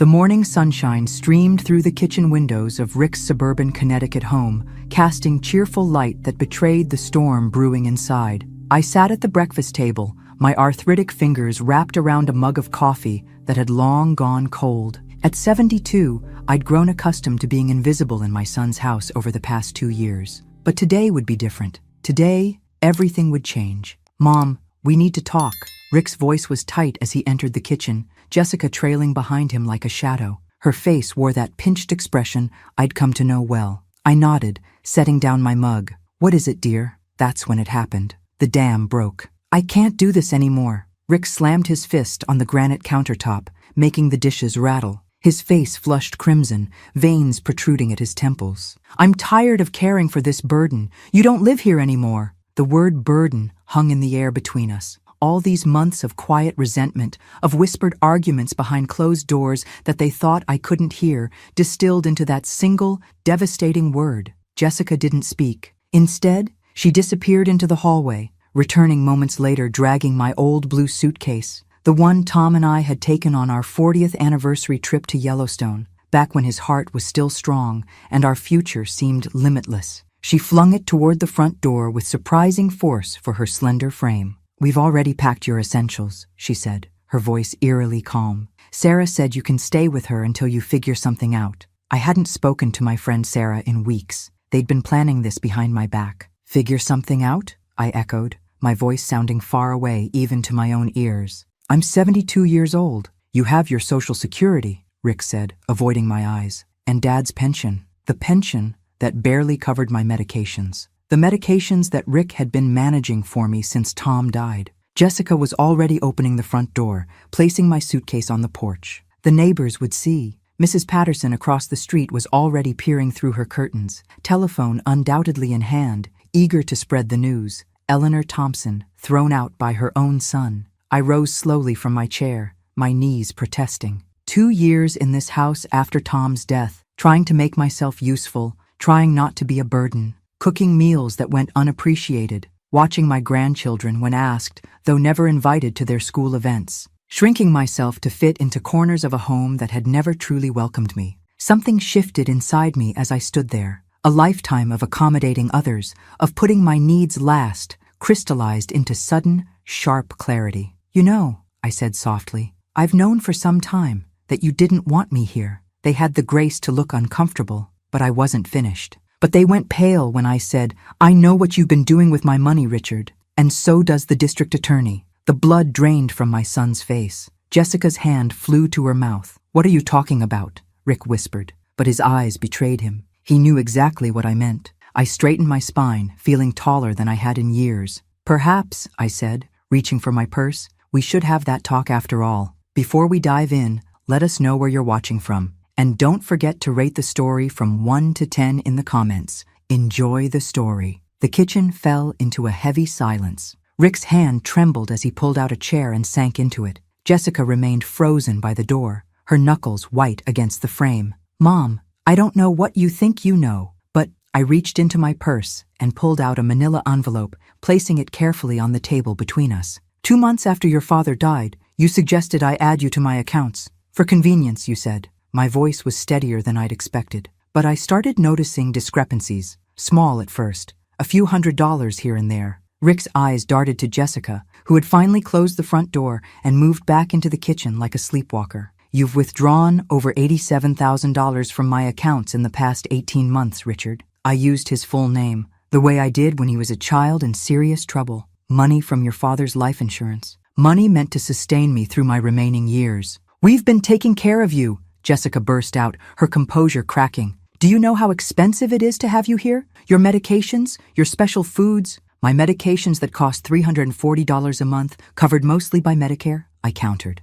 The morning sunshine streamed through the kitchen windows of Rick's suburban Connecticut home, casting cheerful light that betrayed the storm brewing inside. I sat at the breakfast table, my arthritic fingers wrapped around a mug of coffee that had long gone cold. At 72, I'd grown accustomed to being invisible in my son's house over the past 2 years. But today would be different. Today, everything would change. "Mom, we need to talk." Rick's voice was tight as he entered the kitchen, Jessica trailing behind him like a shadow. Her face wore that pinched expression I'd come to know well. I nodded, setting down my mug. "What is it, dear?" That's when it happened. The dam broke. "I can't do this anymore." Rick slammed his fist on the granite countertop, making the dishes rattle. His face flushed crimson, veins protruding at his temples. "I'm tired of caring for this burden. You don't live here anymore." The word burden hung in the air between us. All these months of quiet resentment, of whispered arguments behind closed doors that they thought I couldn't hear, distilled into that single, devastating word. Jessica didn't speak. Instead, she disappeared into the hallway, returning moments later dragging my old blue suitcase, the one Tom and I had taken on our 40th anniversary trip to Yellowstone, back when his heart was still strong and our future seemed limitless. She flung it toward the front door with surprising force for her slender frame. "We've already packed your essentials," she said, her voice eerily calm. "Sarah said you can stay with her until you figure something out." I hadn't spoken to my friend Sarah in weeks. They'd been planning this behind my back. "Figure something out?" I echoed, my voice sounding far away even to my own ears. "I'm 72 years old. You have your Social Security," Rick said, avoiding my eyes. "And Dad's pension." The pension that barely covered my medications. The medications that Rick had been managing for me since Tom died. Jessica was already opening the front door, placing my suitcase on the porch. The neighbors would see. Mrs. Patterson across the street was already peering through her curtains, telephone undoubtedly in hand, eager to spread the news. Eleanor Thompson, thrown out by her own son. I rose slowly from my chair, my knees protesting. 2 years in this house after Tom's death, trying to make myself useful, trying not to be a burden, cooking meals that went unappreciated, watching my grandchildren when asked, though never invited to their school events, shrinking myself to fit into corners of a home that had never truly welcomed me. Something shifted inside me as I stood there. A lifetime of accommodating others, of putting my needs last, crystallized into sudden, sharp clarity. "You know," I said softly, "I've known for some time that you didn't want me here." They had the grace to look uncomfortable, but I wasn't finished. But they went pale when I said, "I know what you've been doing with my money, Richard, and so does the district attorney." The blood drained from my son's face. Jessica's hand flew to her mouth. "What are you talking about?" Rick whispered, but his eyes betrayed him. He knew exactly what I meant. I straightened my spine, feeling taller than I had in years. "Perhaps," I said, reaching for my purse, "we should have that talk after all. Before we dive in, let us know where you're watching from. And don't forget to rate the story from 1 to 10 in the comments. Enjoy the story." The kitchen fell into a heavy silence. Rick's hand trembled as he pulled out a chair and sank into it. Jessica remained frozen by the door, her knuckles white against the frame. "Mom, I don't know what you think you know, but..." I reached into my purse and pulled out a manila envelope, placing it carefully on the table between us. "2 months after your father died, you suggested I add you to my accounts. For convenience, you said." My voice was steadier than I'd expected, but I started noticing discrepancies, small at first, a few $100s here and there. Rick's eyes darted to Jessica, who had finally closed the front door and moved back into the kitchen like a sleepwalker. "You've withdrawn over $87,000 from my accounts in the past 18 months, Richard." I used his full name, the way I did when he was a child in serious trouble. "Money from your father's life insurance. Money meant to sustain me through my remaining years." "We've been taking care of you," Jessica burst out, her composure cracking. "Do you know how expensive it is to have you here? Your medications, your special foods." "My medications that cost $340 a month, covered mostly by Medicare," I countered.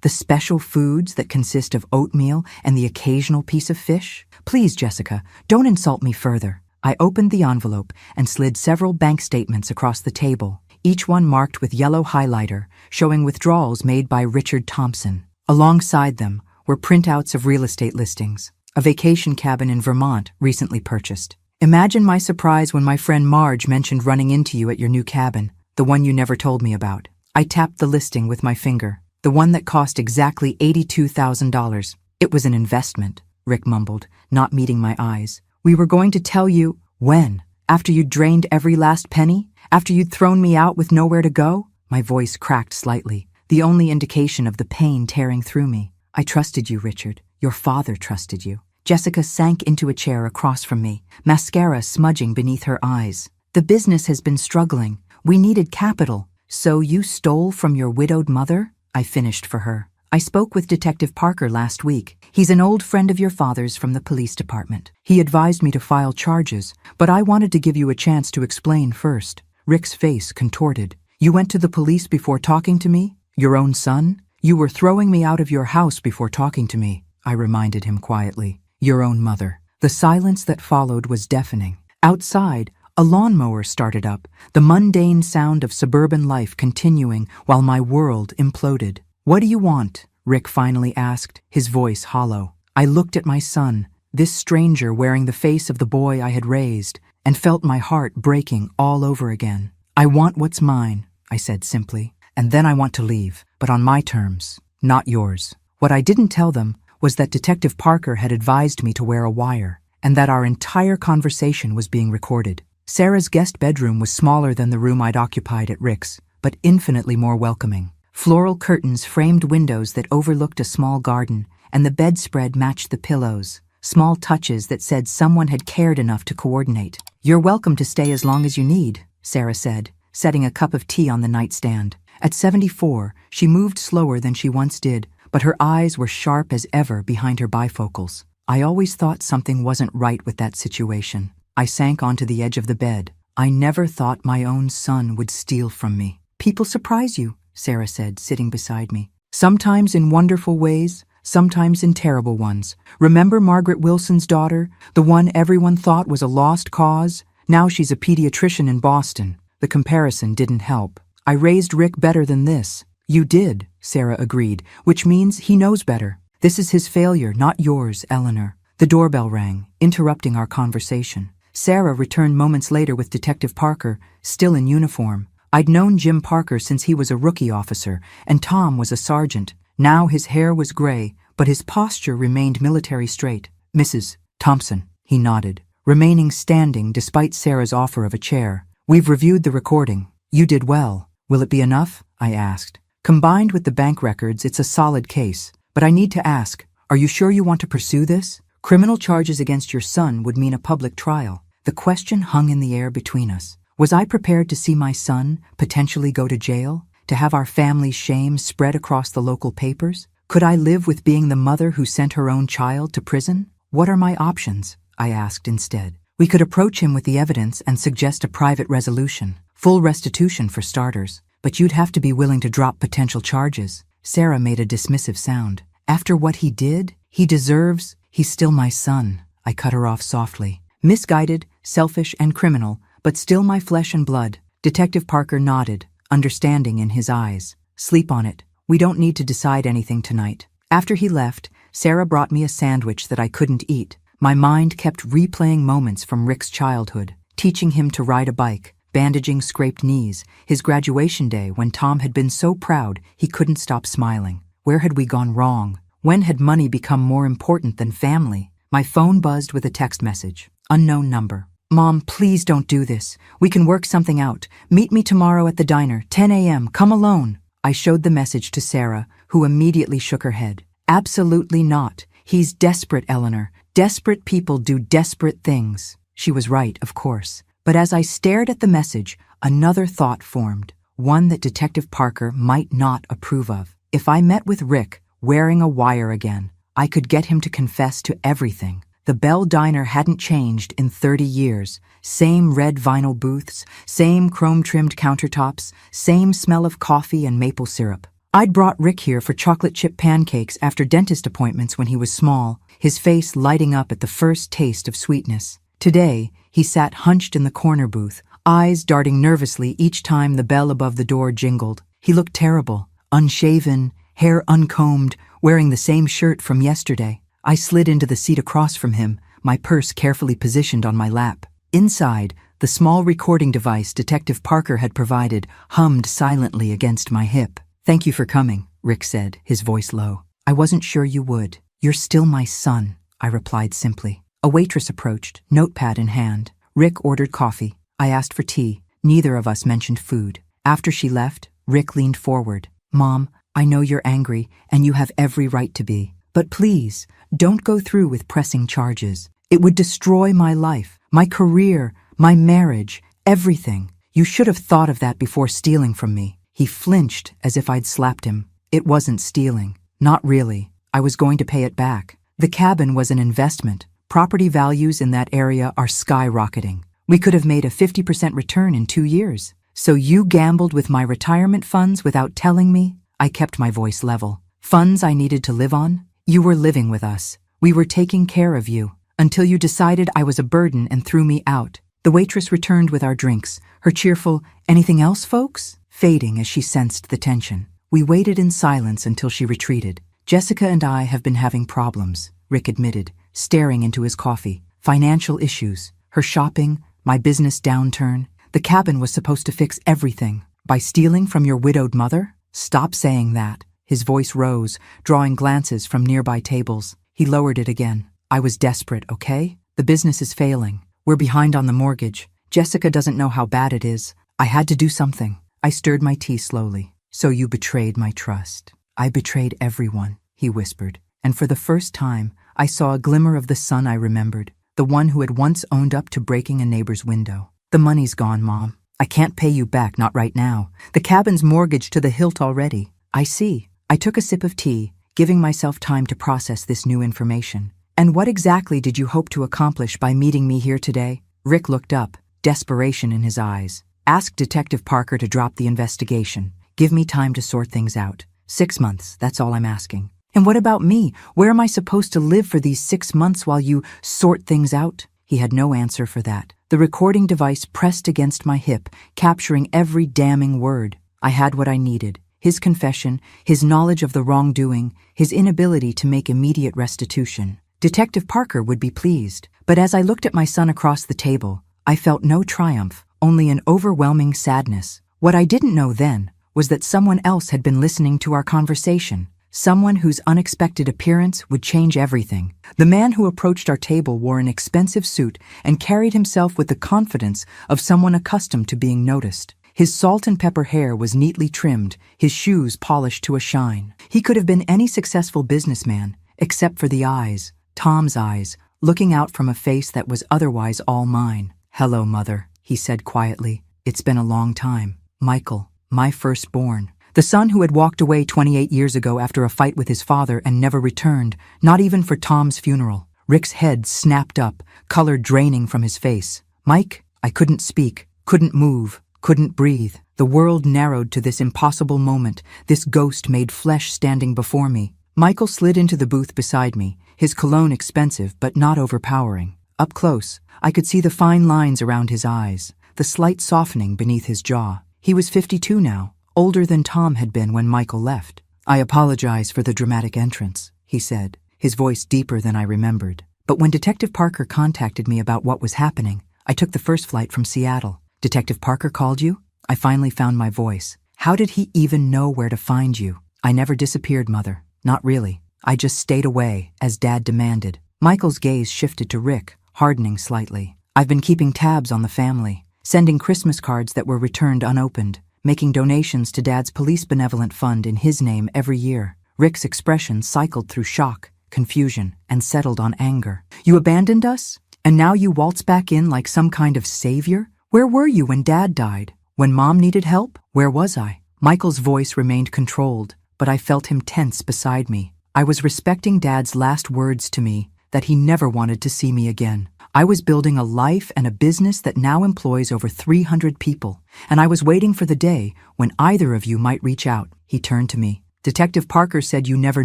The special foods that consist of oatmeal and the occasional piece of fish?" "Please, Jessica, don't insult me further." I opened the envelope and slid several bank statements across the table, each one marked with yellow highlighter, showing withdrawals made by Richard Thompson. Alongside them were printouts of real estate listings, a vacation cabin in Vermont recently purchased. Imagine my surprise when my friend Marge mentioned running into you at your new cabin, the one you never told me about. I tapped the listing with my finger, the one that cost exactly $82,000. It was an investment, Rick mumbled, not meeting my eyes. We were going to tell you. When? After you'd drained every last penny? After you'd thrown me out with nowhere to go? My voice cracked slightly, the only indication of the pain tearing through me. I trusted you, Richard. Your father trusted you. Jessica sank into a chair across from me, mascara smudging beneath her eyes. The business has been struggling. We needed capital. So you stole from your widowed mother? I finished for her. I spoke with Detective Parker last week. He's an old friend of your father's from the police department. He advised me to file charges, but I wanted to give you a chance to explain first. Rick's face contorted. You went to the police before talking to me? Your own son? You were throwing me out of your house before talking to me, I reminded him quietly. Your own mother. The silence that followed was deafening. Outside, a lawnmower started up, the mundane sound of suburban life continuing while my world imploded. What do you want? Rick finally asked, his voice hollow. I looked at my son, this stranger wearing the face of the boy I had raised, and felt my heart breaking all over again. I want what's mine, I said simply, and then I want to leave, but on my terms, not yours. What I didn't tell them was that Detective Parker had advised me to wear a wire, and that our entire conversation was being recorded. Sarah's guest bedroom was smaller than the room I'd occupied at Rick's, but infinitely more welcoming. Floral curtains framed windows that overlooked a small garden, and the bedspread matched the pillows, small touches that said someone had cared enough to coordinate. You're welcome to stay as long as you need, Sarah said, setting a cup of tea on the nightstand. At 74, she moved slower than she once did, but her eyes were sharp as ever behind her bifocals. I always thought something wasn't right with that situation. I sank onto the edge of the bed. I never thought my own son would steal from me. People surprise you, Sarah said, sitting beside me. Sometimes in wonderful ways, sometimes in terrible ones. Remember Margaret Wilson's daughter, the one everyone thought was a lost cause? Now she's a pediatrician in Boston. The comparison didn't help. I raised Rick better than this. You did, Sarah agreed, which means he knows better. This is his failure, not yours, Eleanor. The doorbell rang, interrupting our conversation. Sarah returned moments later with Detective Parker, still in uniform. I'd known Jim Parker since he was a rookie officer, and Tom was a sergeant. Now his hair was gray, but his posture remained military straight. Mrs. Thompson, he nodded, remaining standing despite Sarah's offer of a chair. We've reviewed the recording. You did well. Will it be enough? I asked. Combined with the bank records, it's a solid case. But I need to ask, are you sure you want to pursue this? Criminal charges against your son would mean a public trial. The question hung in the air between us. Was I prepared to see my son potentially go to jail? To have our family's shame spread across the local papers? Could I live with being the mother who sent her own child to prison? What are my options? I asked instead. We could approach him with the evidence and suggest a private resolution. Full restitution for starters. But you'd have to be willing to drop potential charges. Sarah made a dismissive sound. After what he did, he deserves. He's still my son. I cut her off softly. Misguided, selfish, and criminal, but still my flesh and blood. Detective Parker nodded, understanding in his eyes. Sleep on it. We don't need to decide anything tonight. After he left, Sarah brought me a sandwich that I couldn't eat. My mind kept replaying moments from Rick's childhood, teaching him to ride a bike, bandaging scraped knees, his graduation day when Tom had been so proud he couldn't stop smiling. Where had we gone wrong? When had money become more important than family? My phone buzzed with a text message. Unknown number. Mom, please don't do this. We can work something out. Meet me tomorrow at the diner, 10 a.m. Come alone. I showed the message to Sarah, who immediately shook her head. Absolutely not. He's desperate, Eleanor. Desperate people do desperate things. She was right, of course. But as I stared at the message, another thought formed, one that Detective Parker might not approve of. If I met with Rick, wearing a wire again, I could get him to confess to everything. The Bell Diner hadn't changed in 30 years. Same red vinyl booths, same chrome-trimmed countertops, same smell of coffee and maple syrup. I'd brought Rick here for chocolate chip pancakes after dentist appointments when he was small, his face lighting up at the first taste of sweetness. Today, he sat hunched in the corner booth, eyes darting nervously each time the bell above the door jingled. He looked terrible, unshaven, hair uncombed, wearing the same shirt from yesterday. I slid into the seat across from him, my purse carefully positioned on my lap. Inside, the small recording device Detective Parker had provided hummed silently against my hip. Thank you for coming, Rick said, his voice low. I wasn't sure you would. "You're still my son," I replied simply. A waitress approached, notepad in hand. Rick ordered coffee. I asked for tea. Neither of us mentioned food. After she left, Rick leaned forward. "Mom, I know you're angry, and you have every right to be. But please, don't go through with pressing charges. It would destroy my life, my career, my marriage, everything. You should have thought of that before stealing from me." He flinched as if I'd slapped him. "It wasn't stealing. Not really. I was going to pay it back. The cabin was an investment. Property values in that area are skyrocketing. We could have made a 50% return in 2 years. So you gambled with my retirement funds without telling me?" I kept my voice level. "Funds I needed to live on? You were living with us. We were taking care of you, until you decided I was a burden and threw me out." The waitress returned with our drinks, her cheerful, "Anything else, folks?" fading as she sensed the tension. We waited in silence until she retreated. "Jessica and I have been having problems," Rick admitted, staring into his coffee. "Financial issues, her shopping, my business downturn. The cabin was supposed to fix everything. By stealing from your widowed mother? Stop saying that." His voice rose, drawing glances from nearby tables. He lowered it again. "I was desperate, okay? The business is failing. We're behind on the mortgage. Jessica doesn't know how bad it is. I had to do something." I stirred my tea slowly. "So you betrayed my trust." "I betrayed everyone," he whispered. And for the first time, I saw a glimmer of the son I remembered, the one who had once owned up to breaking a neighbor's window. "The money's gone, Mom. I can't pay you back, not right now. The cabin's mortgaged to the hilt already." "I see." I took a sip of tea, giving myself time to process this new information. "And what exactly did you hope to accomplish by meeting me here today?" Rick looked up, desperation in his eyes. "Ask Detective Parker to drop the investigation. Give me time to sort things out. 6 months, that's all I'm asking." "And what about me? Where am I supposed to live for these 6 months while you sort things out?" He had no answer for that. The recording device pressed against my hip, capturing every damning word. I had what I needed: his confession, his knowledge of the wrongdoing, his inability to make immediate restitution. Detective Parker would be pleased, but as I looked at my son across the table, I felt no triumph, only an overwhelming sadness. What I didn't know then was that someone else had been listening to our conversation, someone whose unexpected appearance would change everything. The man who approached our table wore an expensive suit and carried himself with the confidence of someone accustomed to being noticed. His salt and pepper hair was neatly trimmed, his shoes polished to a shine. He could have been any successful businessman, except for the eyes, Tom's eyes, looking out from a face that was otherwise all mine. "Hello, Mother," he said quietly. "It's been a long time. Michael, my firstborn." The son who had walked away 28 years ago after a fight with his father and never returned, not even for Tom's funeral. Rick's head snapped up, color draining from his face. "Mike?" I couldn't speak, couldn't move, couldn't breathe. The world narrowed to this impossible moment, this ghost made flesh standing before me. Michael slid into the booth beside me, his cologne expensive but not overpowering. Up close, I could see the fine lines around his eyes, the slight softening beneath his jaw. He was 52 now, older than Tom had been when Michael left. "I apologize for the dramatic entrance," he said, his voice deeper than I remembered. "But when Detective Parker contacted me about what was happening, I took the first flight from Seattle." "Detective Parker called you?" I finally found my voice. "How did he even know where to find you?" "I never disappeared, Mother. Not really. I just stayed away, as Dad demanded." Michael's gaze shifted to Rick, hardening slightly. "I've been keeping tabs on the family, sending Christmas cards that were returned unopened, making donations to Dad's police benevolent fund in his name every year." Rick's expression cycled through shock, confusion, and settled on anger. "You abandoned us? And now you waltz back in like some kind of savior? Where were you when Dad died? When Mom needed help? Where was I?" Michael's voice remained controlled, but I felt him tense beside me. I was respecting Dad's last words to me, that he never wanted to see me again. I was building a life and a business that now employs over 300 people, and I was waiting for the day when either of you might reach out. He turned to me. "Detective Parker said you never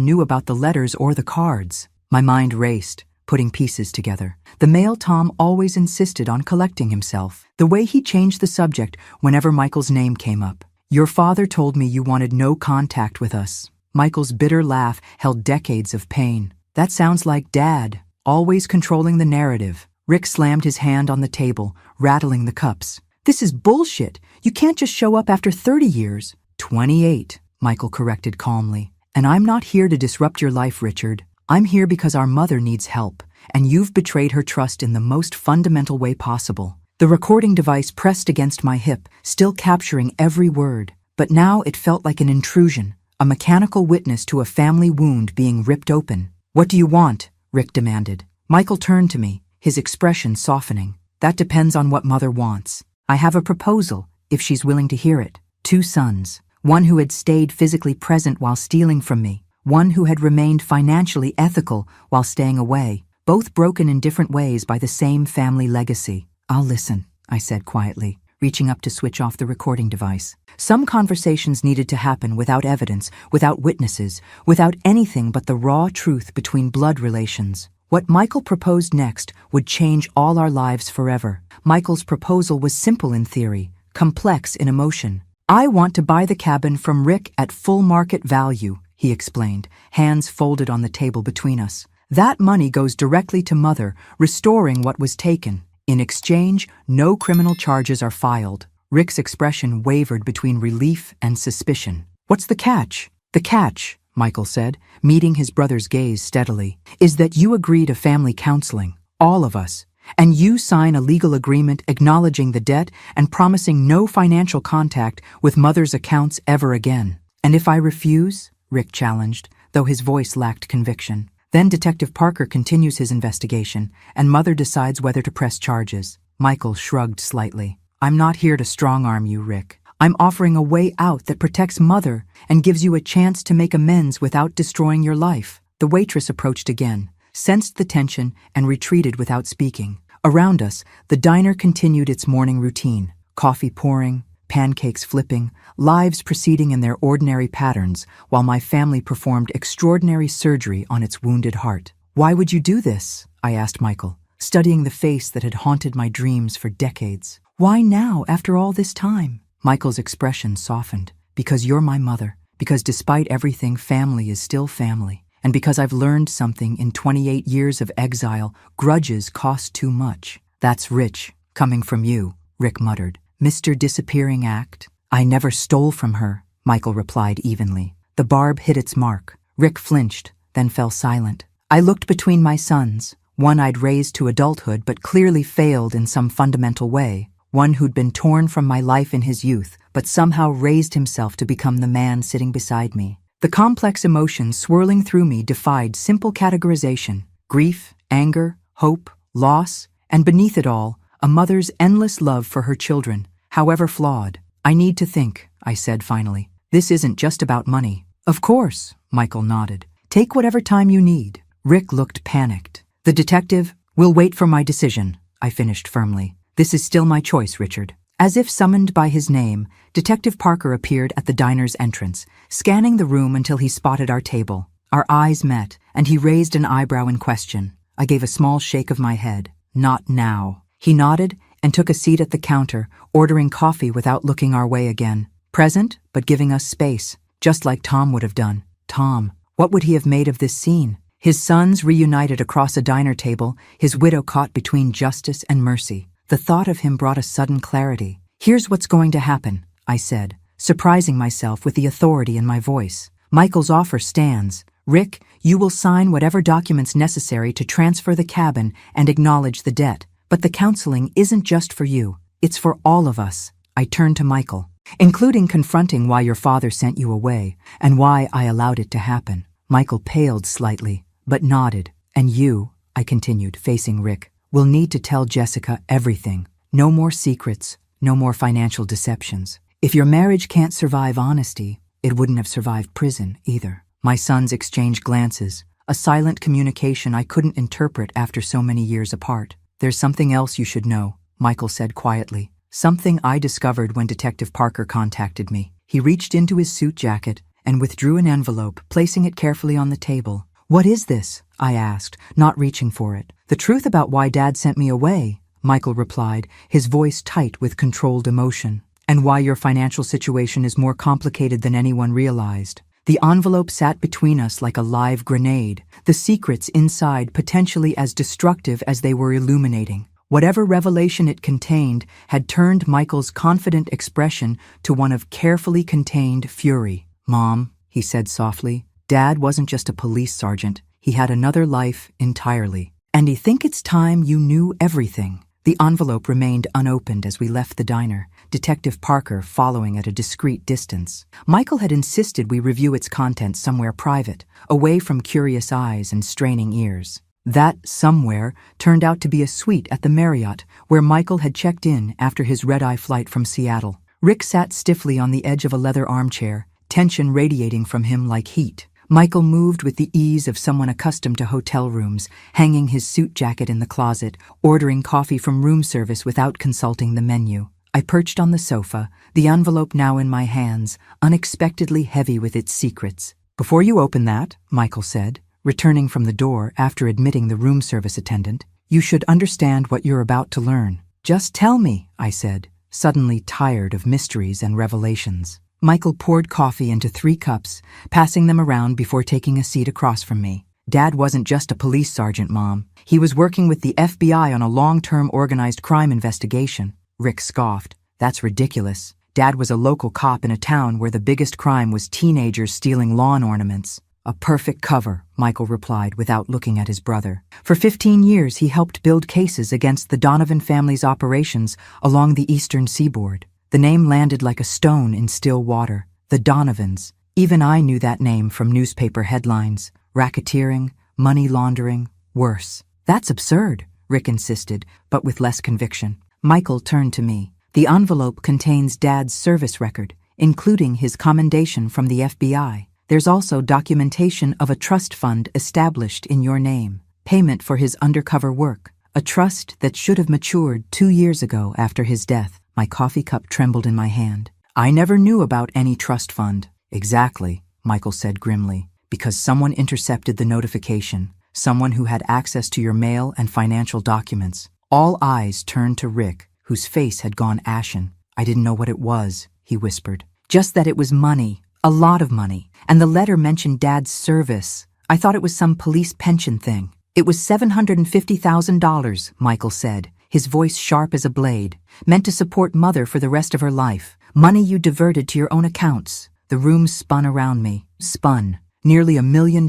knew about the letters or the cards." My mind raced, putting pieces together. The male Tom always insisted on collecting himself. The way he changed the subject whenever Michael's name came up. "Your father told me you wanted no contact with us." Michael's bitter laugh held decades of pain. "That sounds like Dad, always controlling the narrative." Rick slammed his hand on the table, rattling the cups. "This is bullshit. You can't just show up after 30 years. 28, Michael corrected calmly. "And I'm not here to disrupt your life, Richard. I'm here because our mother needs help, and you've betrayed her trust in the most fundamental way possible." The recording device pressed against my hip, still capturing every word, but now it felt like an intrusion, a mechanical witness to a family wound being ripped open. "What do you want?" Rick demanded. Michael turned to me, his expression softening. "That depends on what mother wants. I have a proposal, if she's willing to hear it. 2 sons, one who had stayed physically present while stealing from me, one who had remained financially ethical while staying away, both broken in different ways by the same family legacy." "I'll listen," I said quietly, reaching up to switch off the recording device. Some conversations needed to happen without evidence, without witnesses, without anything but the raw truth between blood relations. What Michael proposed next would change all our lives forever. Michael's proposal was simple in theory, complex in emotion. "I want to buy the cabin from Rick at full market value," he explained, hands folded on the table between us. "That money goes directly to Mother, restoring what was taken. In exchange, no criminal charges are filed." Rick's expression wavered between relief and suspicion. "What's the catch?" "The catch," Michael said, meeting his brother's gaze steadily, "is that you agree to family counseling, all of us, and you sign a legal agreement acknowledging the debt and promising no financial contact with Mother's accounts ever again." "And if I refuse?" Rick challenged, though his voice lacked conviction. "Then Detective Parker continues his investigation, and Mother decides whether to press charges." Michael shrugged slightly. "I'm not here to strong-arm you, Rick. I'm offering a way out that protects Mother and gives you a chance to make amends without destroying your life." The waitress approached again, sensed the tension, and retreated without speaking. Around us, the diner continued its morning routine, coffee pouring, pancakes flipping, lives proceeding in their ordinary patterns, while my family performed extraordinary surgery on its wounded heart. "Why would you do this?" I asked Michael, studying the face that had haunted my dreams for decades. "Why now, after all this time?" Michael's expression softened. "Because you're my mother, because despite everything, family is still family, and because I've learned something in 28 years of exile, grudges cost too much." "That's rich, coming from you," Rick muttered. "Mr. Disappearing Act?" "I never stole from her," Michael replied evenly. The barb hit its mark. Rick flinched, then fell silent. I looked between my sons, one I'd raised to adulthood but clearly failed in some fundamental way, one who'd been torn from my life in his youth, but somehow raised himself to become the man sitting beside me. The complex emotions swirling through me defied simple categorization: grief, anger, hope, loss, and beneath it all, a mother's endless love for her children, however flawed. "I need to think," I said finally. "This isn't just about money." "Of course," Michael nodded. "Take whatever time you need." Rick looked panicked. "The detective will wait for my decision," I finished firmly. "This is still my choice, Richard." As if summoned by his name, Detective Parker appeared at the diner's entrance, scanning the room until he spotted our table. Our eyes met, and he raised an eyebrow in question. I gave a small shake of my head. "Not now." He nodded and took a seat at the counter, ordering coffee without looking our way again. Present, but giving us space, just like Tom would have done. Tom, what would he have made of this scene? His sons reunited across a diner table, his widow caught between justice and mercy. The thought of him brought a sudden clarity. "Here's what's going to happen," I said, surprising myself with the authority in my voice. "Michael's offer stands. Rick, you will sign whatever documents necessary to transfer the cabin and acknowledge the debt. But the counseling isn't just for you. It's for all of us." I turned to Michael, "including confronting why your father sent you away and why I allowed it to happen." Michael paled slightly, but nodded. "And you," I continued, facing Rick, "will need to tell Jessica everything. No more secrets, no more financial deceptions. If your marriage can't survive honesty, it wouldn't have survived prison either." My sons exchanged glances, a silent communication I couldn't interpret after so many years apart. "There's something else you should know," Michael said quietly. "Something I discovered when Detective Parker contacted me." He reached into his suit jacket and withdrew an envelope, placing it carefully on the table. "What is this?" I asked, not reaching for it. "The truth about why Dad sent me away," Michael replied, his voice tight with controlled emotion. "And why your financial situation is more complicated than anyone realized." The envelope sat between us like a live grenade, the secrets inside potentially as destructive as they were illuminating. Whatever revelation it contained had turned Michael's confident expression to one of carefully contained fury. "Mom," he said softly, "Dad wasn't just a police sergeant. He had another life entirely. And you think it's time you knew everything. The envelope remained unopened as we left the diner, Detective Parker following at a discreet distance. Michael had insisted we review its contents somewhere private, away from curious eyes and straining ears. That somewhere turned out to be a suite at the Marriott, where Michael had checked in after his red-eye flight from Seattle. Rick sat stiffly on the edge of a leather armchair, tension radiating from him like heat. Michael moved with the ease of someone accustomed to hotel rooms, hanging his suit jacket in the closet, ordering coffee from room service without consulting the menu. I perched on the sofa, the envelope now in my hands, unexpectedly heavy with its secrets. "Before you open that," Michael said, returning from the door after admitting the room service attendant, "you should understand what you're about to learn." "Just tell me," I said, suddenly tired of mysteries and revelations. Michael poured coffee into 3 cups, passing them around before taking a seat across from me. "Dad wasn't just a police sergeant, Mom. He was working with the FBI on a long-term organized crime investigation." Rick scoffed. "That's ridiculous. Dad was a local cop in a town where the biggest crime was teenagers stealing lawn ornaments." "A perfect cover," Michael replied without looking at his brother. "For 15 years he helped build cases against the Donovan family's operations along the eastern seaboard." The name landed like a stone in still water. The Donovans. Even I knew that name from newspaper headlines. Racketeering, money laundering, worse. "That's absurd," Rick insisted, but with less conviction. Michael turned to me. "The envelope contains Dad's service record, including his commendation from the FBI. There's also documentation of a trust fund established in your name, payment for his undercover work, a trust that should have matured 2 years ago after his death." My coffee cup trembled in my hand. "I never knew about any trust fund." "Exactly," Michael said grimly, "because someone intercepted the notification, someone who had access to your mail and financial documents." All eyes turned to Rick, whose face had gone ashen. "I didn't know what it was," he whispered. "Just that it was money, a lot of money, and the letter mentioned Dad's service. I thought it was some police pension thing." "It was $750,000, Michael said, his voice sharp as a blade, "meant to support Mother for the rest of her life. Money you diverted to your own accounts." The room spun around me. Spun. Nearly $1 million.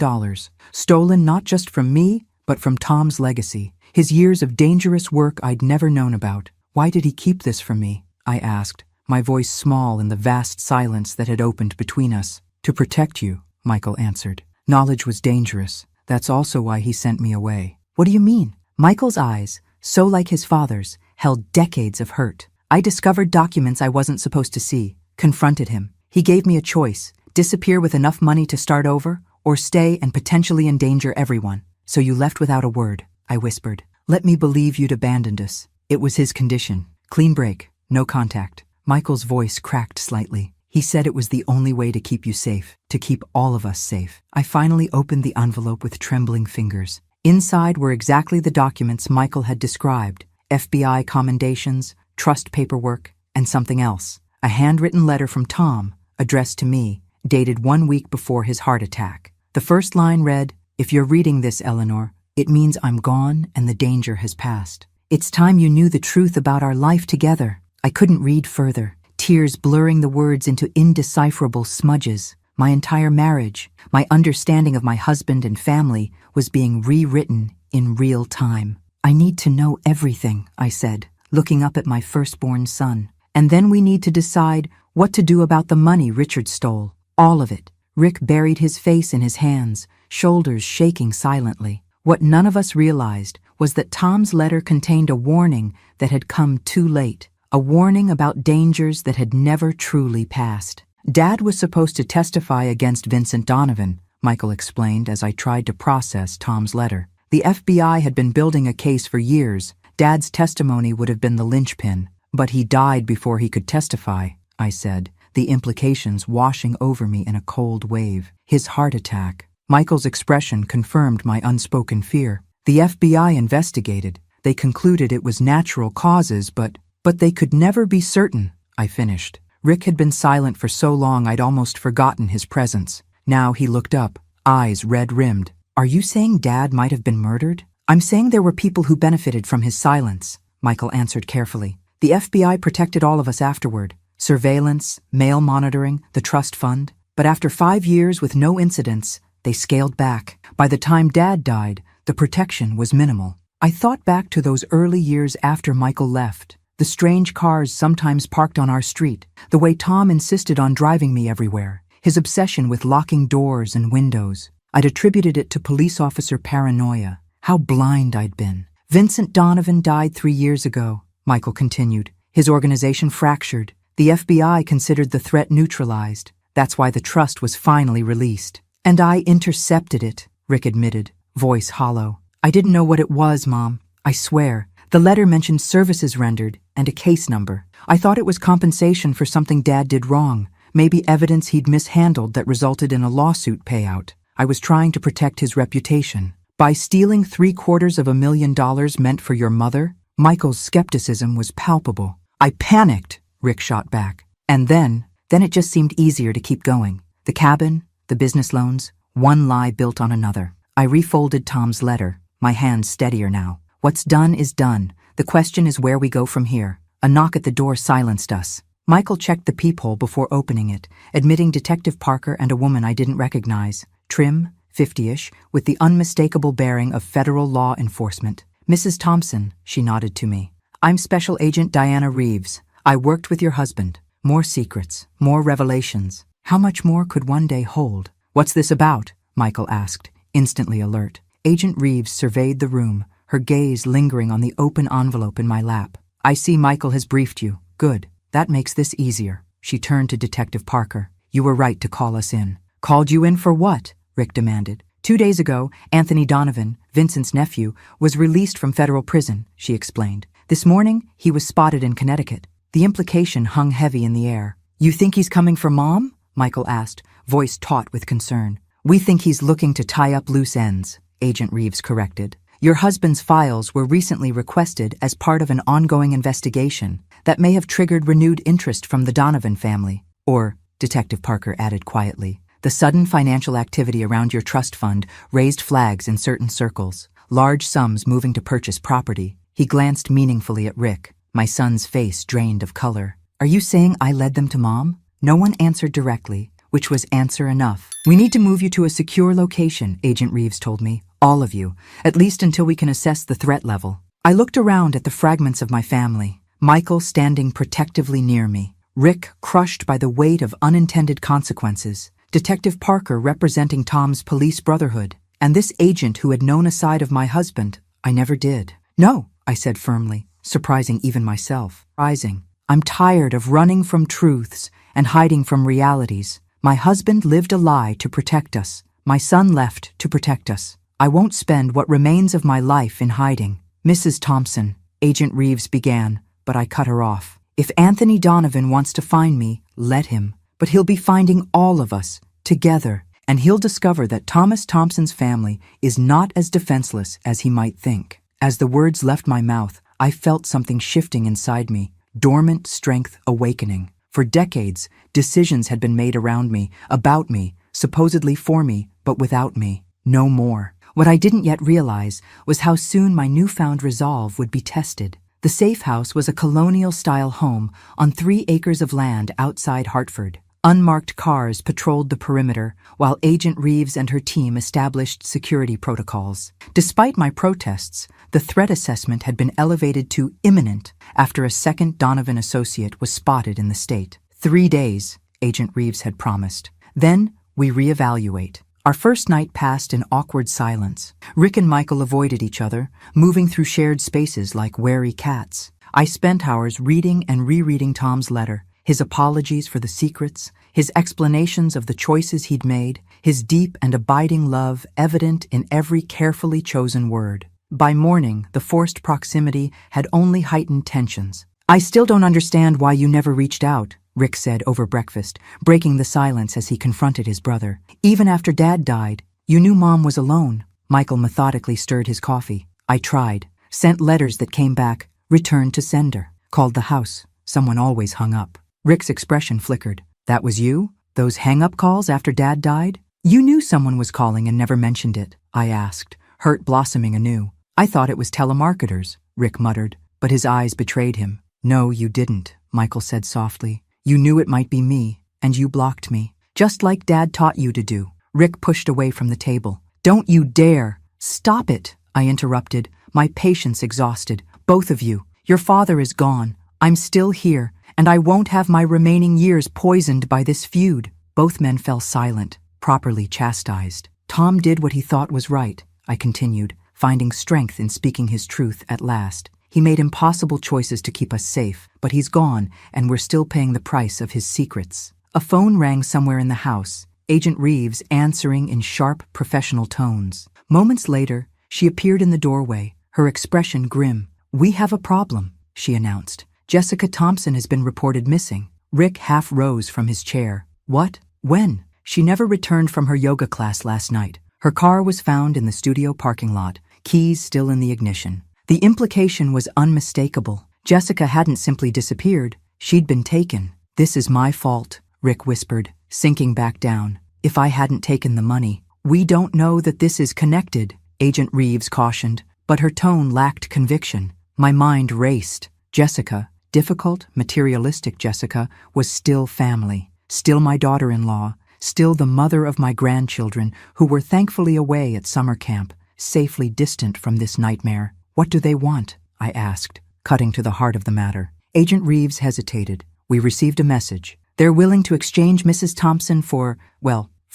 Stolen not just from me, but from Tom's legacy. His years of dangerous work I'd never known about. "Why did he keep this from me?" I asked, my voice small in the vast silence that had opened between us. "To protect you," Michael answered. "Knowledge was dangerous. That's also why he sent me away." "What do you mean?" Michael's eyes, so like his father's, held decades of hurt. "I discovered documents I wasn't supposed to see, confronted him. He gave me a choice, disappear with enough money to start over, or stay and potentially endanger everyone. So you left without a word," I whispered. "Let me believe you'd abandoned us." It was his condition. Clean break, no contact. Michael's voice cracked slightly. "He said it was the only way to keep you safe, to keep all of us safe." I finally opened the envelope with trembling fingers. Inside were exactly the documents Michael had described: FBI commendations, trust paperwork, and something else. A handwritten letter from Tom, addressed to me, dated 1 week before his heart attack. The first line read, "If you're reading this, Eleanor, it means I'm gone and the danger has passed. It's time you knew the truth about our life together." I couldn't read further, tears blurring the words into indecipherable smudges. My entire marriage, my understanding of my husband and family, was being rewritten in real time. "I need to know everything," I said, looking up at my firstborn son. "And then we need to decide what to do about the money Richard stole. All of it." Rick buried his face in his hands, shoulders shaking silently. What none of us realized was that Tom's letter contained a warning that had come too late, a warning about dangers that had never truly passed. "Dad was supposed to testify against Vincent Donovan," Michael explained as I tried to process Tom's letter. "The FBI had been building a case for years. Dad's testimony would have been the linchpin. But he died before he could testify," I said, the implications washing over me in a cold wave. "His heart attack." Michael's expression confirmed my unspoken fear. "The FBI investigated. They concluded it was natural causes, but they could never be certain," I finished. Rick had been silent for so long I'd almost forgotten his presence. Now he looked up, eyes red-rimmed. "Are you saying Dad might have been murdered?" "I'm saying there were people who benefited from his silence," Michael answered carefully. "The FBI protected all of us afterward. Surveillance, mail monitoring, the trust fund. But after 5 years with no incidents, they scaled back. By the time Dad died, the protection was minimal. I thought back to those early years after Michael left. The strange cars sometimes parked on our street, the way Tom insisted on driving me everywhere, his obsession with locking doors and windows. I'd attributed it to police officer paranoia. How blind I'd been. Vincent Donovan died 3 years ago, Michael continued. His organization fractured. The FBI considered the threat neutralized. That's why the trust was finally released. And I intercepted it, Rick admitted, voice hollow. I didn't know what it was, Mom. I swear. The letter mentioned services rendered and a case number. I thought it was compensation for something Dad did wrong, maybe evidence he'd mishandled that resulted in a lawsuit payout. I was trying to protect his reputation. By stealing $750,000 meant for your mother? Michael's skepticism was palpable. I panicked, Rick shot back. And then it just seemed easier to keep going. The cabin, the business loans, one lie built on another. I refolded Tom's letter, my hands steadier now. What's done is done. The question is where we go from here. A knock at the door silenced us. Michael checked the peephole before opening it, admitting Detective Parker and a woman I didn't recognize. Trim, 50-ish, with the unmistakable bearing of federal law enforcement. Mrs. Thompson, she nodded to me. I'm Special Agent Diana Reeves. I worked with your husband. More secrets, more revelations. How much more could one day hold? What's this about? Michael asked, instantly alert. Agent Reeves surveyed the room, her gaze lingering on the open envelope in my lap. I see Michael has briefed you. Good. That makes this easier. She turned to Detective Parker. You were right to call us in. Called you in for what? Rick demanded. 2 days ago, Anthony Donovan, Vincent's nephew, was released from federal prison, she explained. This morning, he was spotted in Connecticut. The implication hung heavy in the air. You think he's coming for Mom? Michael asked, voice taut with concern. We think he's looking to tie up loose ends, Agent Reeves corrected. Your husband's files were recently requested as part of an ongoing investigation that may have triggered renewed interest from the Donovan family. Or, Detective Parker added quietly, the sudden financial activity around your trust fund raised flags in certain circles, large sums moving to purchase property. He glanced meaningfully at Rick, my son's face drained of color. Are you saying I led them to Mom? No one answered directly, which was answer enough. We need to move you to a secure location, Agent Reeves told me. All of you, at least until we can assess the threat level. I looked around at the fragments of my family, Michael standing protectively near me, Rick crushed by the weight of unintended consequences, Detective Parker representing Tom's police brotherhood, and this agent who had known a side of my husband I never did. No, I said firmly, surprising even myself. I'm tired of running from truths and hiding from realities. My husband lived a lie to protect us. My son left to protect us. I won't spend what remains of my life in hiding. Mrs. Thompson, Agent Reeves began, but I cut her off. If Anthony Donovan wants to find me, let him. But he'll be finding all of us, together, and he'll discover that Thomas Thompson's family is not as defenseless as he might think. As the words left my mouth, I felt something shifting inside me, dormant strength awakening. For decades, decisions had been made around me, about me, supposedly for me, but without me. No more. What I didn't yet realize was how soon my newfound resolve would be tested. The safe house was a colonial-style home on 3 acres of land outside Hartford. Unmarked cars patrolled the perimeter, while Agent Reeves and her team established security protocols. Despite my protests, the threat assessment had been elevated to imminent after a second Donovan associate was spotted in the state. 3 days, Agent Reeves had promised. Then we reevaluate. Our first night passed in awkward silence. Rick and Michael avoided each other, moving through shared spaces like wary cats. I spent hours reading and rereading Tom's letter, his apologies for the secrets, his explanations of the choices he'd made, his deep and abiding love evident in every carefully chosen word. By morning, the forced proximity had only heightened tensions. I still don't understand why you never reached out, Rick said over breakfast, breaking the silence as he confronted his brother. Even after Dad died, you knew Mom was alone. Michael methodically stirred his coffee. I tried, sent letters that came back, returned to sender, called the house. Someone always hung up. Rick's expression flickered. That was you? Those hang-up calls after Dad died? You knew someone was calling and never mentioned it, I asked, hurt blossoming anew. I thought it was telemarketers, Rick muttered, but his eyes betrayed him. No, you didn't, Michael said softly. You knew it might be me, and you blocked me, just like Dad taught you to do. Rick pushed away from the table. Don't you dare! Stop it! I interrupted, my patience exhausted. Both of you. Your father is gone. I'm still here, and I won't have my remaining years poisoned by this feud. Both men fell silent, properly chastised. Tom did what he thought was right, I continued, finding strength in speaking his truth at last. He made impossible choices to keep us safe, but he's gone, and we're still paying the price of his secrets. A phone rang somewhere in the house, Agent Reeves answering in sharp, professional tones. Moments later, she appeared in the doorway, her expression grim. We have a problem, she announced. Jessica Thompson has been reported missing. Rick half rose from his chair. What? When? She never returned from her yoga class last night. Her car was found in the studio parking lot, keys still in the ignition. The implication was unmistakable. Jessica hadn't simply disappeared, she'd been taken. This is my fault, Rick whispered, sinking back down. If I hadn't taken the money. We don't know that this is connected, Agent Reeves cautioned, but her tone lacked conviction. My mind raced. Jessica, difficult, materialistic Jessica, was still family, still my daughter-in-law, still the mother of my grandchildren who were thankfully away at summer camp, safely distant from this nightmare. What do they want? I asked, cutting to the heart of the matter. Agent Reeves hesitated. We received a message. They're willing to exchange Mrs. Thompson for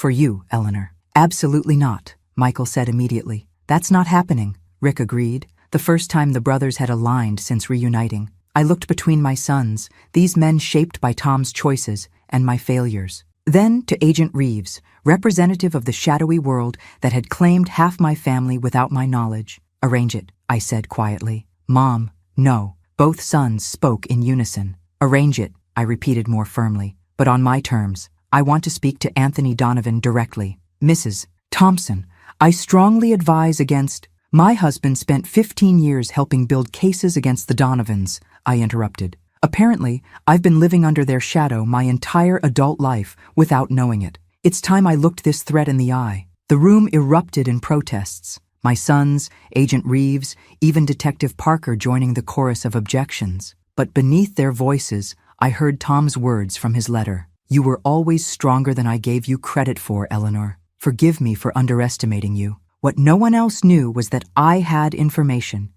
you, Eleanor. Absolutely not, Michael said immediately. That's not happening, Rick agreed, the first time the brothers had aligned since reuniting. I looked between my sons, these men shaped by Tom's choices and my failures. Then to Agent Reeves, representative of the shadowy world that had claimed half my family without my knowledge. Arrange it, I said quietly. Mom, no. Both sons spoke in unison. Arrange it, I repeated more firmly, but on my terms. I want to speak to Anthony Donovan directly. Mrs. Thompson, I strongly advise against— My husband spent 15 years helping build cases against the Donovans, I interrupted. Apparently, I've been living under their shadow my entire adult life without knowing it. It's time I looked this threat in the eye. The room erupted in protests. My sons, Agent Reeves, even Detective Parker joining the chorus of objections. But beneath their voices, I heard Tom's words from his letter. You were always stronger than I gave you credit for, Eleanor. Forgive me for underestimating you. What no one else knew was that I had information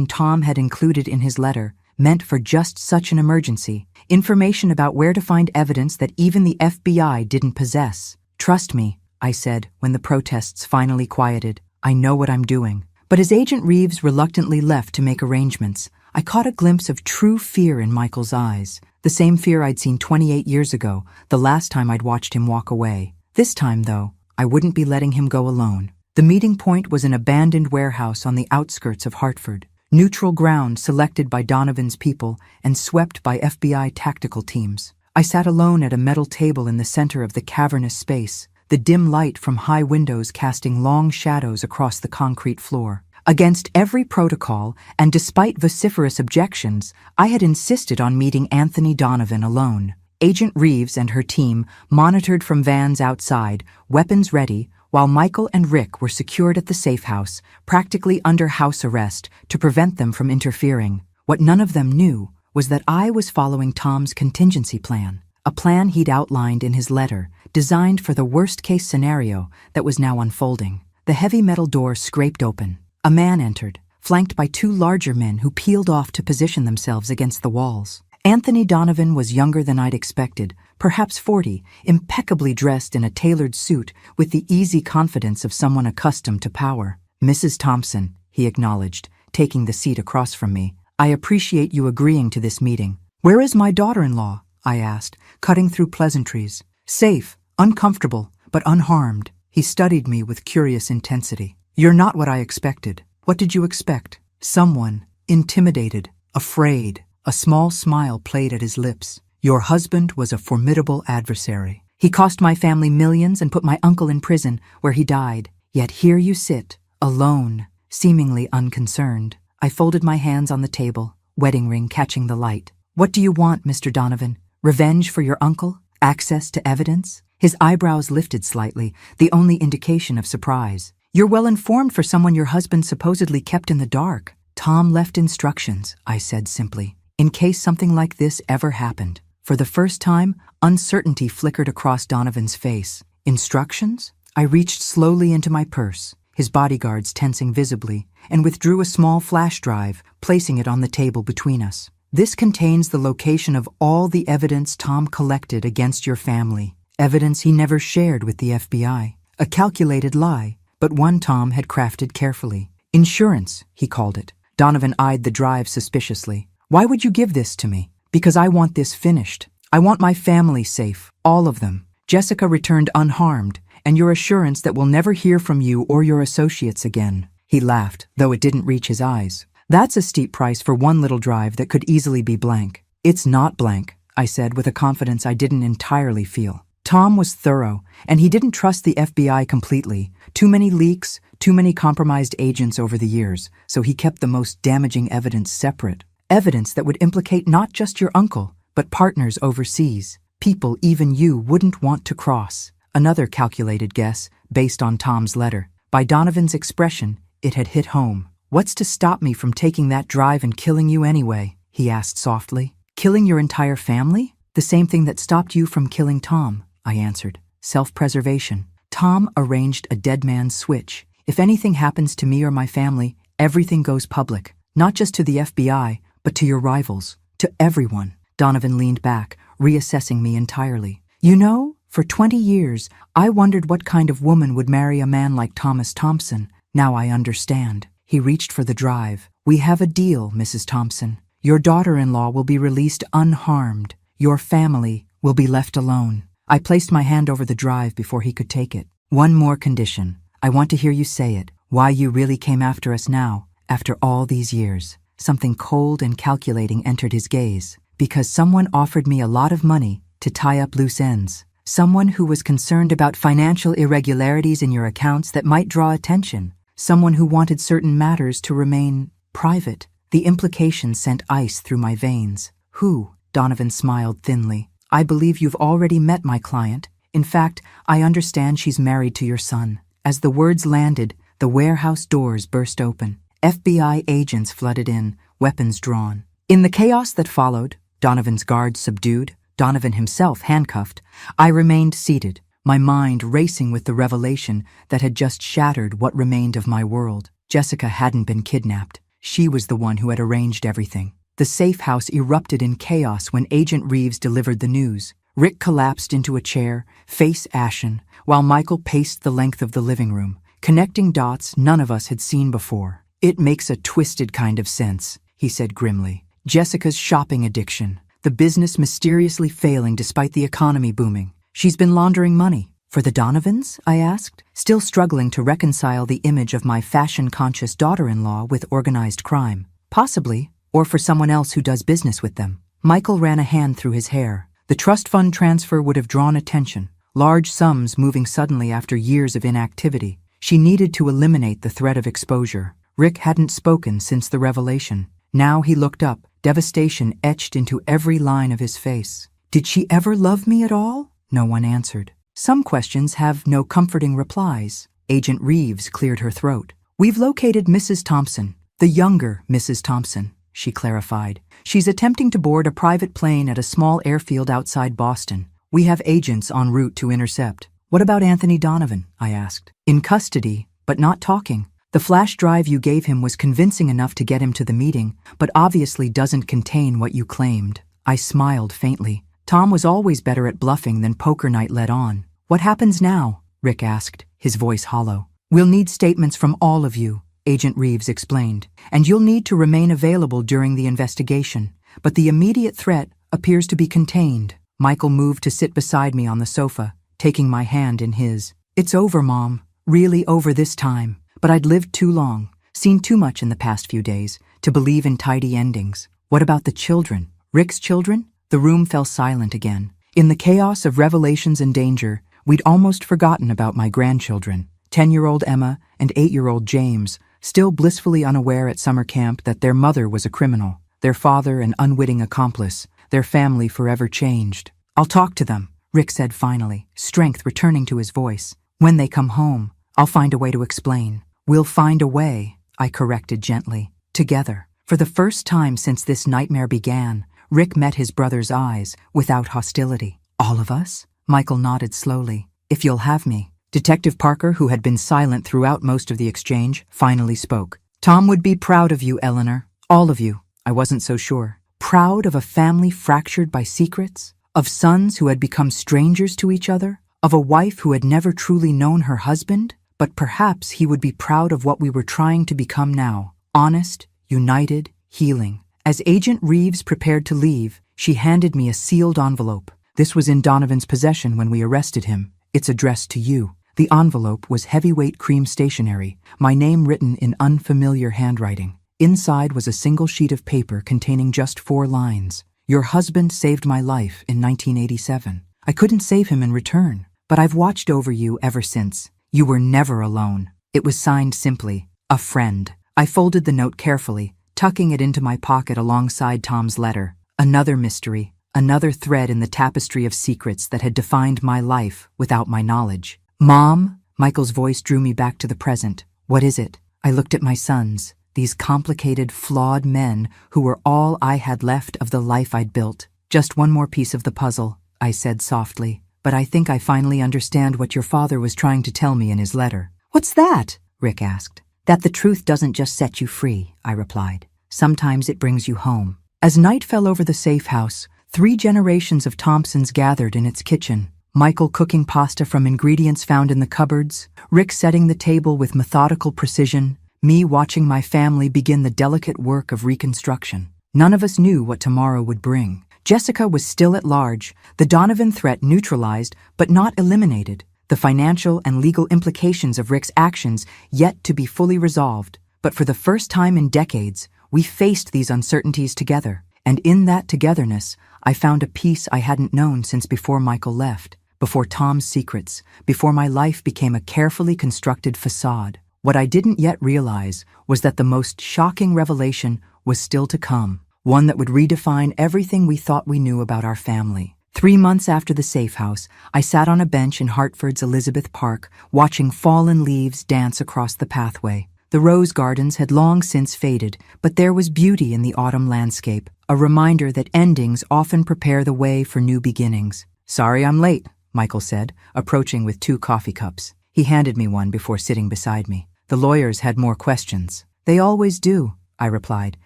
Tom had included in his letter, meant for just such an emergency. Information about where to find evidence that even the FBI didn't possess. Trust me, I said when the protests finally quieted. I know what I'm doing. But as Agent Reeves reluctantly left to make arrangements, I caught a glimpse of true fear in Michael's eyes. The same fear I'd seen 28 years ago, the last time I'd watched him walk away. This time, though, I wouldn't be letting him go alone. The meeting point was an abandoned warehouse on the outskirts of Hartford. Neutral ground selected by Donovan's people and swept by FBI tactical teams. I sat alone at a metal table in the center of the cavernous space, the dim light from high windows casting long shadows across the concrete floor. Against every protocol, and despite vociferous objections, I had insisted on meeting Anthony Donovan alone. Agent Reeves and her team monitored from vans outside, weapons ready, while Michael and Rick were secured at the safe house, practically under house arrest, to prevent them from interfering. What none of them knew was that I was following Tom's contingency plan, a plan he'd outlined in his letter, designed for the worst-case scenario that was now unfolding. The heavy metal door scraped open. A man entered, flanked by two larger men who peeled off to position themselves against the walls. Anthony Donovan was younger than I'd expected, perhaps 40, impeccably dressed in a tailored suit with the easy confidence of someone accustomed to power. Mrs. Thompson, he acknowledged, taking the seat across from me. I appreciate you agreeing to this meeting. Where is my daughter-in-law? I asked, cutting through pleasantries. Safe, uncomfortable, but unharmed. He studied me with curious intensity. You're not what I expected. What did you expect? Someone, intimidated, afraid. A small smile played at his lips. Your husband was a formidable adversary. He cost my family millions and put my uncle in prison, where he died. Yet here you sit, alone, seemingly unconcerned. I folded my hands on the table, wedding ring catching the light. What do you want, Mr. Donovan? Revenge for your uncle? Access to evidence? His eyebrows lifted slightly, the only indication of surprise. You're well informed for someone your husband supposedly kept in the dark. Tom left instructions, I said simply, in case something like this ever happened. For the first time, uncertainty flickered across Donovan's face. Instructions? I reached slowly into my purse, his bodyguards tensing visibly, and withdrew a small flash drive, placing it on the table between us. This contains the location of all the evidence Tom collected against your family. Evidence he never shared with the FBI. A calculated lie, but one Tom had crafted carefully. Insurance, he called it. Donovan eyed the drive suspiciously. Why would you give this to me? Because I want this finished. I want my family safe, all of them. Jessica returned unharmed, and your assurance that we'll never hear from you or your associates again. He laughed, though it didn't reach his eyes. That's a steep price for one little drive that could easily be blank. It's not blank, I said with a confidence I didn't entirely feel. Tom was thorough, and he didn't trust the FBI completely. Too many leaks, too many compromised agents over the years, so he kept the most damaging evidence separate. Evidence that would implicate not just your uncle, but partners overseas. People even you wouldn't want to cross. Another calculated guess, based on Tom's letter. By Donovan's expression, it had hit home. What's to stop me from taking that drive and killing you anyway? He asked softly. Killing your entire family? The same thing that stopped you from killing Tom, I answered. Self-preservation. Tom arranged a dead man's switch. If anything happens to me or my family, everything goes public. Not just to the FBI, but to your rivals. To everyone. Donovan leaned back, reassessing me entirely. You know, for 20 years, I wondered what kind of woman would marry a man like Thomas Thompson. Now I understand. He reached for the drive. We have a deal, Mrs. Thompson. Your daughter-in-law will be released unharmed. Your family will be left alone. I placed my hand over the drive before he could take it. One more condition. I want to hear you say it. Why you really came after us now, after all these years. Something cold and calculating entered his gaze. Because someone offered me a lot of money to tie up loose ends. Someone who was concerned about financial irregularities in your accounts that might draw attention. Someone who wanted certain matters to remain private. The implication sent ice through my veins. Who? Donovan smiled thinly. I believe you've already met my client. In fact, I understand she's married to your son. As the words landed, the warehouse doors burst open. FBI agents flooded in, weapons drawn. In the chaos that followed, Donovan's guards subdued, Donovan himself handcuffed, I remained seated, my mind racing with the revelation that had just shattered what remained of my world. Jessica hadn't been kidnapped. She was the one who had arranged everything. The safe house erupted in chaos when Agent Reeves delivered the news. Rick collapsed into a chair, face ashen, while Michael paced the length of the living room, connecting dots none of us had seen before. It makes a twisted kind of sense, he said grimly. Jessica's shopping addiction, the business mysteriously failing despite the economy booming. She's been laundering money. For the Donovans? I asked, still struggling to reconcile the image of my fashion-conscious daughter-in-law with organized crime. Possibly, or for someone else who does business with them. Michael ran a hand through his hair. The trust fund transfer would have drawn attention, large sums moving suddenly after years of inactivity. She needed to eliminate the threat of exposure. Rick hadn't spoken since the revelation. Now he looked up, devastation etched into every line of his face. Did she ever love me at all? No one answered. Some questions have no comforting replies. Agent Reeves cleared her throat. We've located Mrs. Thompson, the younger Mrs. Thompson, she clarified. She's attempting to board a private plane at a small airfield outside Boston. We have agents en route to intercept. What about Anthony Donovan? I asked. In custody, but not talking. The flash drive you gave him was convincing enough to get him to the meeting, but obviously doesn't contain what you claimed. I smiled faintly. Tom was always better at bluffing than poker night led on. What happens now? Rick asked, his voice hollow. We'll need statements from all of you, Agent Reeves explained, and you'll need to remain available during the investigation. But the immediate threat appears to be contained. Michael moved to sit beside me on the sofa, taking my hand in his. It's over, Mom. Really over this time. But I'd lived too long, seen too much in the past few days, to believe in tidy endings. What about the children? Rick's children? The room fell silent again. In the chaos of revelations and danger, we'd almost forgotten about my grandchildren. 10-year-old Emma and 8-year-old James, still blissfully unaware at summer camp that their mother was a criminal, their father an unwitting accomplice, their family forever changed. I'll talk to them, Rick said finally, strength returning to his voice. When they come home, I'll find a way to explain. We'll find a way, I corrected gently. Together. For the first time since this nightmare began, Rick met his brother's eyes, without hostility. All of us? Michael nodded slowly. If you'll have me. Detective Parker, who had been silent throughout most of the exchange, finally spoke. Tom would be proud of you, Eleanor. All of you. I wasn't so sure. Proud of a family fractured by secrets? Of sons who had become strangers to each other? Of a wife who had never truly known her husband? But perhaps he would be proud of what we were trying to become now. Honest, united, healing. As Agent Reeves prepared to leave, she handed me a sealed envelope. This was in Donovan's possession when we arrested him. It's addressed to you. The envelope was heavyweight cream stationery, my name written in unfamiliar handwriting. Inside was a single sheet of paper containing just 4 lines. Your husband saved my life in 1987. I couldn't save him in return, but I've watched over you ever since. You were never alone. It was signed simply, a friend. I folded the note carefully, tucking it into my pocket alongside Tom's letter. Another mystery, another thread in the tapestry of secrets that had defined my life without my knowledge. Mom? Michael's voice drew me back to the present. What is it? I looked at my sons, these complicated, flawed men who were all I had left of the life I'd built. Just one more piece of the puzzle, I said softly. But I think I finally understand what your father was trying to tell me in his letter. What's that? Rick asked. That the truth doesn't just set you free, I replied. Sometimes it brings you home. As night fell over the safe house, 3 generations of Thompsons gathered in its kitchen. Michael cooking pasta from ingredients found in the cupboards, Rick setting the table with methodical precision, me watching my family begin the delicate work of reconstruction. None of us knew what tomorrow would bring. Jessica was still at large, the Donovan threat neutralized but not eliminated, the financial and legal implications of Rick's actions yet to be fully resolved. But for the first time in decades, we faced these uncertainties together, and in that togetherness, I found a peace I hadn't known since before Michael left, before Tom's secrets, before my life became a carefully constructed facade. What I didn't yet realize was that the most shocking revelation was still to come, one that would redefine everything we thought we knew about our family. 3 months after the safe house, I sat on a bench in Hartford's Elizabeth Park, watching fallen leaves dance across the pathway. The rose gardens had long since faded, but there was beauty in the autumn landscape, a reminder that endings often prepare the way for new beginnings. Sorry I'm late, Michael said, approaching with 2 coffee cups. He handed me one before sitting beside me. The lawyers had more questions. They always do, I replied,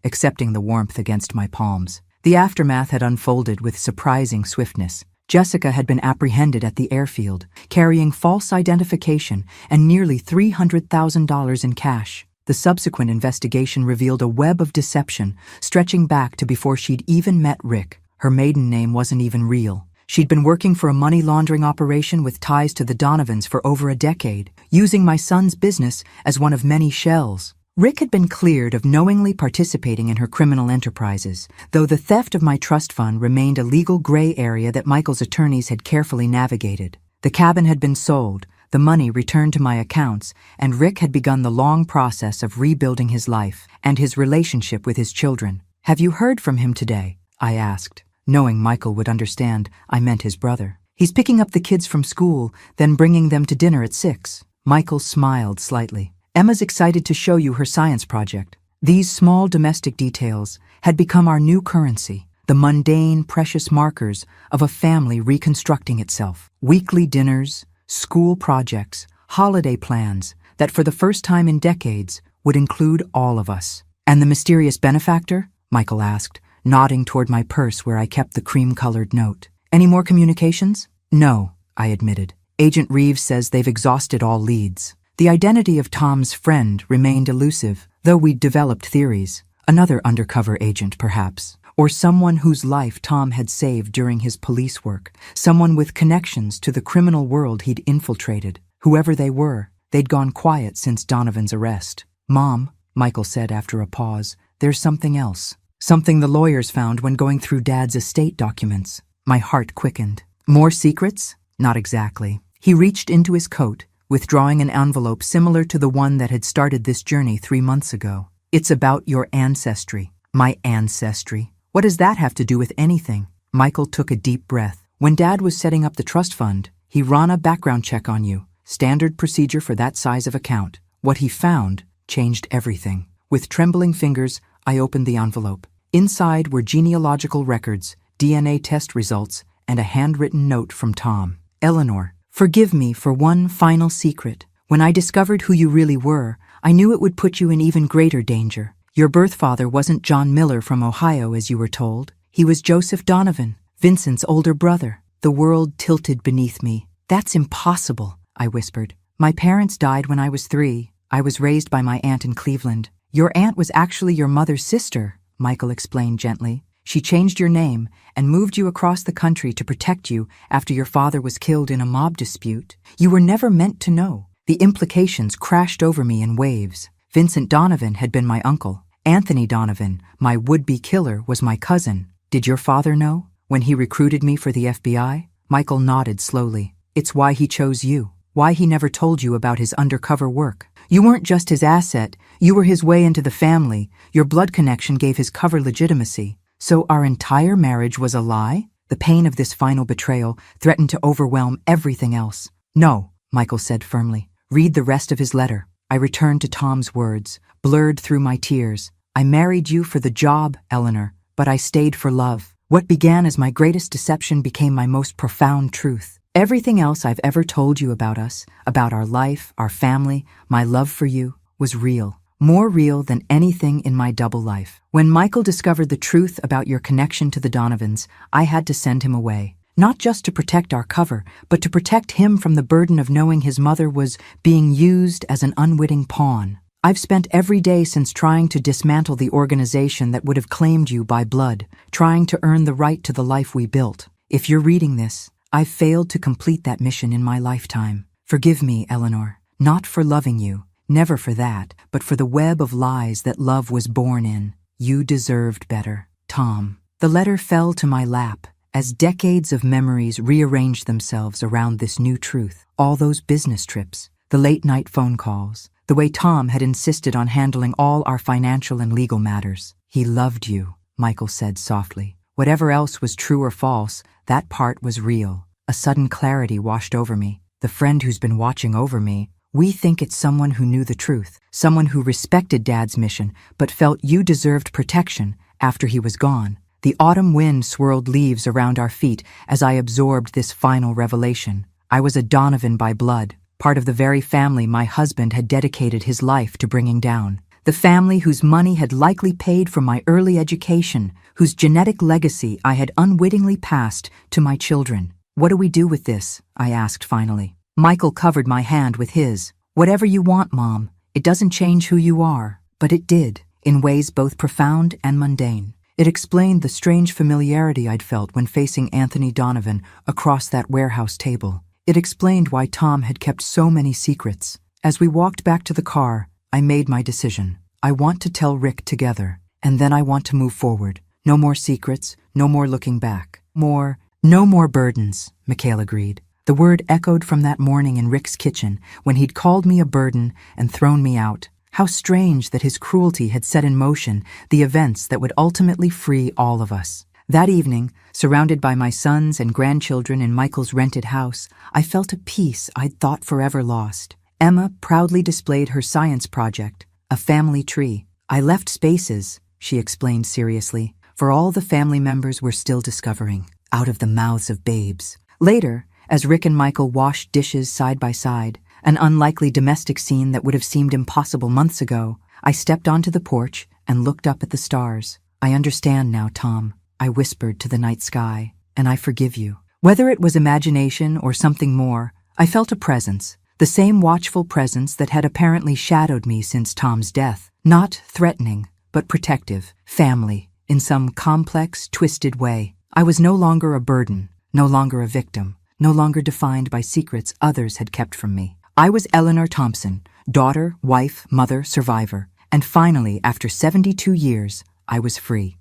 accepting the warmth against my palms. The aftermath had unfolded with surprising swiftness. Jessica had been apprehended at the airfield, carrying false identification and nearly $300,000 in cash. The subsequent investigation revealed a web of deception, stretching back to before she'd even met Rick. Her maiden name wasn't even real. She'd been working for a money laundering operation with ties to the Donovans for over a decade, using my son's business as one of many shells. Rick had been cleared of knowingly participating in her criminal enterprises, though the theft of my trust fund remained a legal gray area that Michael's attorneys had carefully navigated. The cabin had been sold, the money returned to my accounts, and Rick had begun the long process of rebuilding his life and his relationship with his children. Have you heard from him today? I asked. Knowing Michael would understand, I meant his brother. He's picking up the kids from school, then bringing them to dinner at 6. Michael smiled slightly. Emma's excited to show you her science project. These small domestic details had become our new currency, the mundane, precious markers of a family reconstructing itself. Weekly dinners, school projects, holiday plans that for the first time in decades would include all of us. And the mysterious benefactor? Michael asked, nodding toward my purse where I kept the cream-colored note. Any more communications? No, I admitted. Agent Reeves says they've exhausted all leads. The identity of Tom's friend remained elusive, though we'd developed theories. Another undercover agent, perhaps. Or someone whose life Tom had saved during his police work. Someone with connections to the criminal world he'd infiltrated. Whoever they were, they'd gone quiet since Donovan's arrest. Mom, Michael said after a pause, there's something else. Something the lawyers found when going through Dad's estate documents. My heart quickened. More secrets? Not exactly. He reached into his coat, withdrawing an envelope similar to the one that had started this journey 3 months ago. It's about your ancestry. My ancestry. What does that have to do with anything? Michael took a deep breath. When Dad was setting up the trust fund, he ran a background check on you. Standard procedure for that size of account. What he found changed everything. With trembling fingers, I opened the envelope. Inside were genealogical records, DNA test results, and a handwritten note from Tom. Eleanor, Forgive me for one final secret. When I discovered who you really were, I knew it would put you in even greater danger. Your birth father wasn't John Miller from Ohio, as you were told. He was Joseph Donovan, Vincent's older brother. The world tilted beneath me. That's impossible, I whispered. My parents died when I was 3. I was raised by my aunt in Cleveland. Your aunt was actually your mother's sister, Michael explained gently. She changed your name and moved you across the country to protect you after your father was killed in a mob dispute. You were never meant to know. The implications crashed over me in waves. Vincent Donovan had been my uncle. Anthony Donovan, my would-be killer, was my cousin. Did your father know when he recruited me for the FBI? Michael nodded slowly. It's why he chose you. Why he never told you about his undercover work. You weren't just his asset, you were his way into the family. Your blood connection gave his cover legitimacy. So our entire marriage was a lie? The pain of this final betrayal threatened to overwhelm everything else. No, Michael said firmly. Read the rest of his letter. I returned to Tom's words, blurred through my tears. I married you for the job, Eleanor, but I stayed for love. What began as my greatest deception became my most profound truth. Everything else I've ever told you about us, about our life, our family, my love for you, was real. More real than anything in my double life. When Michael discovered the truth about your connection to the Donovans, I had to send him away. Not just to protect our cover, but to protect him from the burden of knowing his mother was being used as an unwitting pawn. I've spent every day since trying to dismantle the organization that would have claimed you by blood, trying to earn the right to the life we built. If you're reading this, I've failed to complete that mission in my lifetime. Forgive me, Eleanor, not for loving you. Never for that, but for the web of lies that love was born in. You deserved better. Tom. The letter fell to my lap as decades of memories rearranged themselves around this new truth. All those business trips, the late-night phone calls, the way Tom had insisted on handling all our financial and legal matters. He loved you, Michael said softly. Whatever else was true or false, that part was real. A sudden clarity washed over me. The friend who's been watching over me, we think it's someone who knew the truth, someone who respected Dad's mission, but felt you deserved protection after he was gone. The autumn wind swirled leaves around our feet as I absorbed this final revelation. I was a Donovan by blood, part of the very family my husband had dedicated his life to bringing down. The family whose money had likely paid for my early education, whose genetic legacy I had unwittingly passed to my children. What do we do with this? I asked finally. Michael covered my hand with his. Whatever you want, Mom. It doesn't change who you are. But it did, in ways both profound and mundane. It explained the strange familiarity I'd felt when facing Anthony Donovan across that warehouse table. It explained why Tom had kept so many secrets. As we walked back to the car, I made my decision. I want to tell Rick together, and then I want to move forward. No more secrets, no more looking back. No more burdens, Mikhail agreed. The word echoed from that morning in Rick's kitchen when he'd called me a burden and thrown me out. How strange that his cruelty had set in motion the events that would ultimately free all of us. That evening, surrounded by my sons and grandchildren in Michael's rented house, I felt a peace I'd thought forever lost. Emma proudly displayed her science project, a family tree. I left spaces, she explained seriously, for all the family members were still discovering, out of the mouths of babes. Later, as Rick and Michael washed dishes side by side, an unlikely domestic scene that would have seemed impossible months ago, I stepped onto the porch and looked up at the stars. I understand now, Tom, I whispered to the night sky, and I forgive you. Whether it was imagination or something more, I felt a presence, the same watchful presence that had apparently shadowed me since Tom's death. Not threatening, but protective, family, in some complex, twisted way. I was no longer a burden, no longer a victim, no longer defined by secrets others had kept from me. I was Eleanor Thompson, daughter, wife, mother, survivor, and finally, after 72 years, I was free.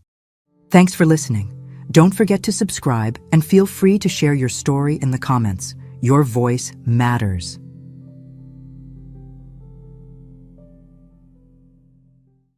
Thanks for listening. Don't forget to subscribe and feel free to share your story in the comments. Your voice matters.